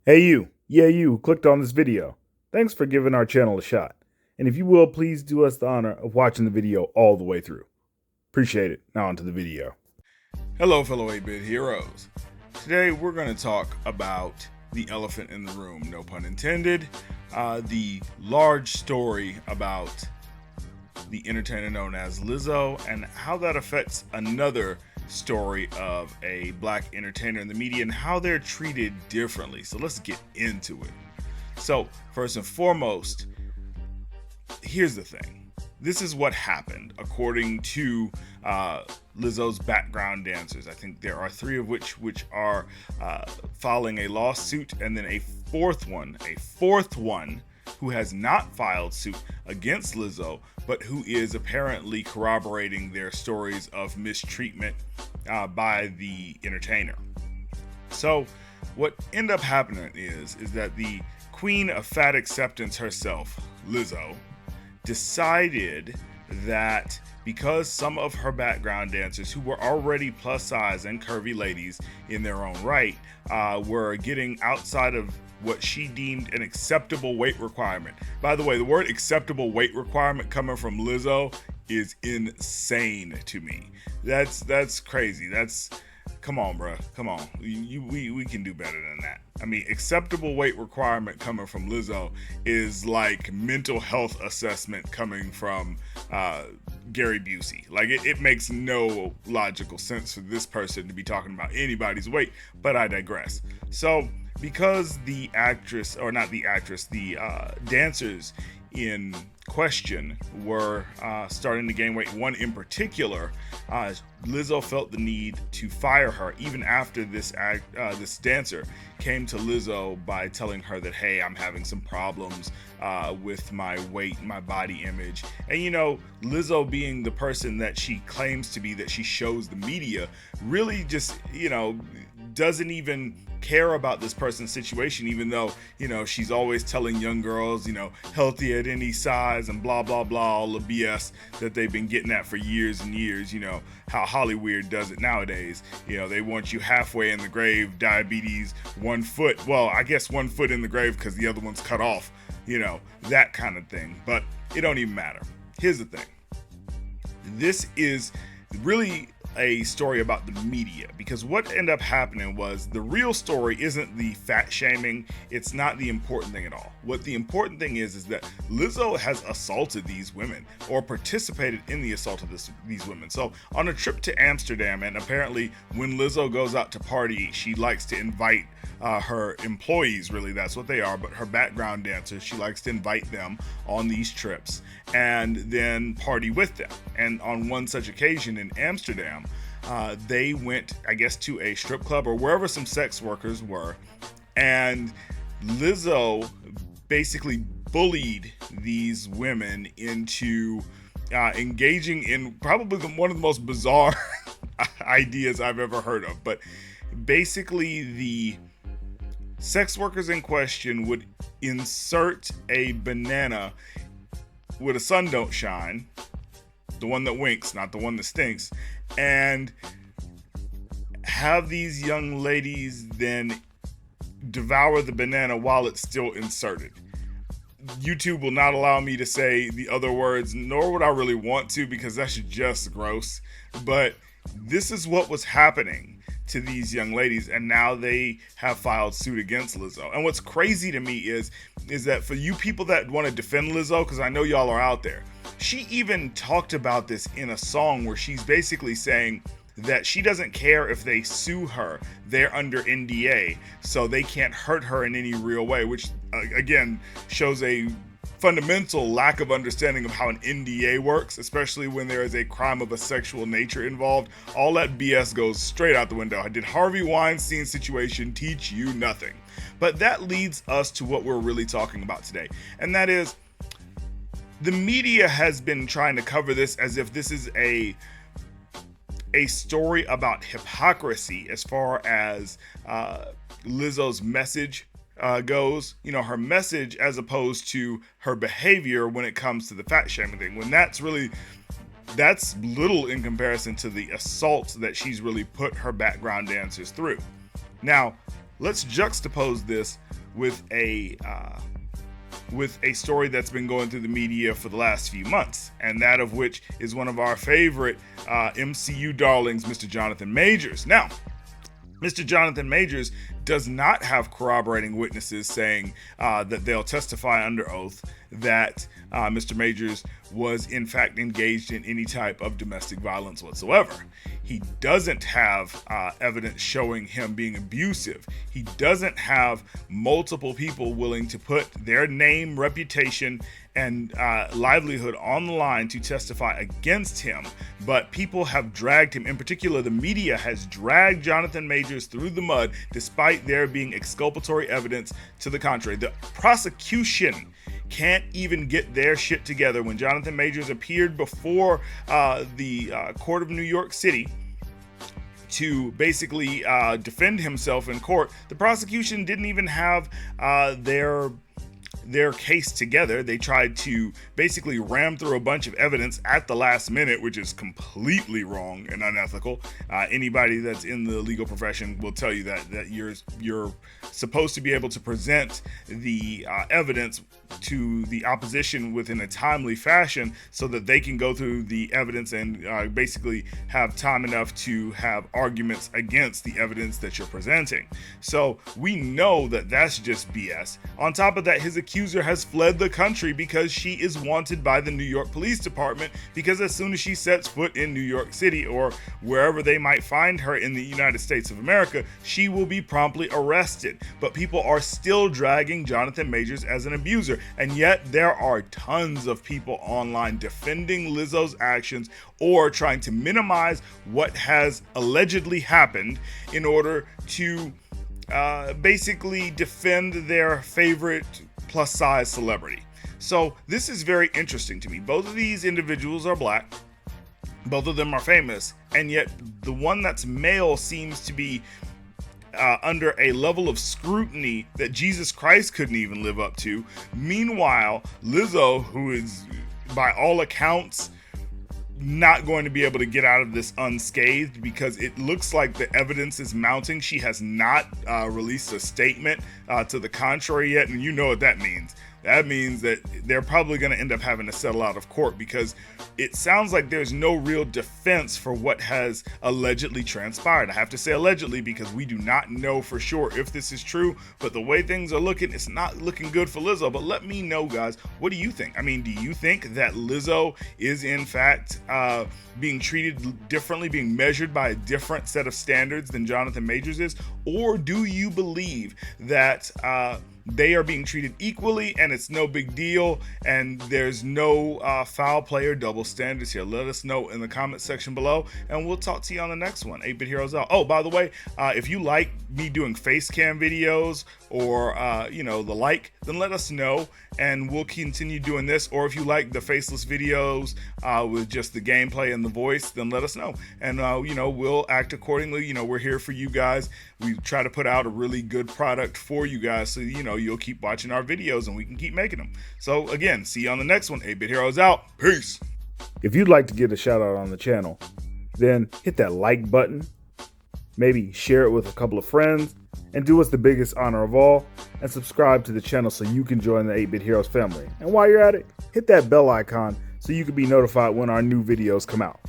Hey you, yeah you who clicked on this video. Thanks for giving our channel a shot. And if you will, please do us the honor of watching the video all the way through. Appreciate it. Now onto the video. Hello, fellow 8-bit heroes. Today we're going to talk about the elephant in the room, no pun intended, the large story about the entertainer known as Lizzo and how that affects another story of a black entertainer in the media and how they're treated differently. So let's get into it. So first and foremost, here's the thing. This is what happened according to Lizzo's background dancers. I think there are three of which are filing a lawsuit, and then a fourth one who has not filed suit against Lizzo, but who is apparently corroborating their stories of mistreatment by the entertainer. So what ended up happening is that the queen of fat acceptance herself, Lizzo, decided that because some of her background dancers, who were already plus size and curvy ladies in their own right, were getting outside of what she deemed an acceptable weight requirement. By the way, the word acceptable weight requirement coming from Lizzo is insane to me. That's crazy. Come on, bro. Come on. We can do better than that. I mean, acceptable weight requirement coming from Lizzo is like mental health assessment coming from Gary Busey. Like, it makes no logical sense for this person to be talking about anybody's weight, but I digress. So, because the dancers in question were starting to gain weight, one in particular, Lizzo felt the need to fire her even after this dancer came to Lizzo by telling her that, hey, I'm having some problems with my weight, my body image. And Lizzo, being the person that she claims to be, that she shows the media, really just doesn't even care about this person's situation, even though she's always telling young girls healthy at any size and blah blah blah, all the BS that they've been getting at for years and years. How Hollywood does it nowadays. They want you halfway in the grave, diabetes, 1 foot, well, I guess 1 foot in the grave because the other one's cut off, that kind of thing. But it don't even matter. Here's the thing. This is really a story about the media, because what ended up happening was, the real story isn't the fat shaming. It's not the important thing at all. What the important thing is that Lizzo has assaulted these women, or participated in the assault of these women. So on a trip to Amsterdam, and apparently when Lizzo goes out to party, she likes to invite her employees, really that's what they are, but her background dancers, she likes to invite them on these trips and then party with them. And on one such occasion in Amsterdam, they went, I guess, to a strip club or wherever some sex workers were, and Lizzo basically bullied these women into engaging in probably one of the most bizarre ideas I've ever heard of. But basically, the sex workers in question would insert a banana with a sun don't shine, the one that winks, not the one that stinks, and have these young ladies then devour the banana while it's still inserted. YouTube will not allow me to say the other words, nor would I really want to, because that's just gross. But this is what was happening to these young ladies, and now they have filed suit against Lizzo. And what's crazy to me is that for you people that want to defend Lizzo, because I know y'all are out there, she even talked about this in a song where she's basically saying that she doesn't care if they sue her, they're under NDA, so they can't hurt her in any real way, which again shows a fundamental lack of understanding of how an NDA works, especially when there is a crime of a sexual nature involved. All that BS goes straight out the window. Did Harvey Weinstein's situation teach you nothing? But that leads us to what we're really talking about today, and that is, the media has been trying to cover this as if this is a story about hypocrisy as far as Lizzo's message goes, her message, as opposed to her behavior when it comes to the fat shaming thing, when that's little in comparison to the assaults that she's really put her background dancers through. Now, let's juxtapose this with a story that's been going through the media for the last few months, and that of which is one of our favorite MCU darlings, Mr. Jonathan Majors. Now, Mr. Jonathan Majors does not have corroborating witnesses saying that they'll testify under oath that Mr. Majors was in fact engaged in any type of domestic violence whatsoever. He doesn't have evidence showing him being abusive. He doesn't have multiple people willing to put their name, reputation, and livelihood on the line to testify against him. But people have dragged him. In particular, the media has dragged Jonathan Majors through the mud despite there being exculpatory evidence to the contrary. The prosecution can't even get their shit together. When Jonathan Majors appeared before the court of New York City to basically defend himself in court, the prosecution didn't even have their case together. They tried to basically ram through a bunch of evidence at the last minute, which is completely wrong and unethical. Anybody that's in the legal profession will tell you that you're supposed to be able to present the evidence to the opposition within a timely fashion so that they can go through the evidence and basically have time enough to have arguments against the evidence that you're presenting. So we know that that's just BS. On top of that, his accuser has fled the country because she is wanted by the New York Police Department, because as soon as she sets foot in New York City or wherever they might find her in the United States of America, she will be promptly arrested. But people are still dragging Jonathan Majors as an abuser. And yet there are tons of people online defending Lizzo's actions or trying to minimize what has allegedly happened in order to basically defend their favorite plus size celebrity. So this is very interesting to me. Both of these individuals are black. Both of them are famous. And yet the one that's male seems to be under a level of scrutiny that Jesus Christ couldn't even live up to. Meanwhile, Lizzo, who is by all accounts not going to be able to get out of this unscathed, because it looks like the evidence is mounting. She has not released a statement to the contrary yet, and you know what that means. That means that they're probably going to end up having to settle out of court, because it sounds like there's no real defense for what has allegedly transpired. I have to say allegedly because we do not know for sure if this is true, but the way things are looking, it's not looking good for Lizzo. But let me know, guys, what do you think? I mean, do you think that Lizzo is in fact being treated differently, being measured by a different set of standards than Jonathan Majors is? Or do you believe that they are being treated equally and it's no big deal and there's no foul play or double standards here? Let us know in the comment section below, and we'll talk to you on the next one. 8-Bit Heroes out. Oh, by the way, if you like me doing face cam videos or the like, then let us know and we'll continue doing this. Or if you like the faceless videos with just the gameplay and the voice, then let us know, and we'll act accordingly. We're here for you guys. We try to put out a really good product for you guys, so you'll keep watching our videos and we can keep making them. So again, see you on the next one. 8-Bit Heroes out. Peace. If you'd like to get a shout out on the channel, then hit that like button, maybe share it with a couple of friends, and do us the biggest honor of all, and subscribe to the channel so you can join the 8-Bit Heroes family. And while you're at it, hit that bell icon so you can be notified when our new videos come out.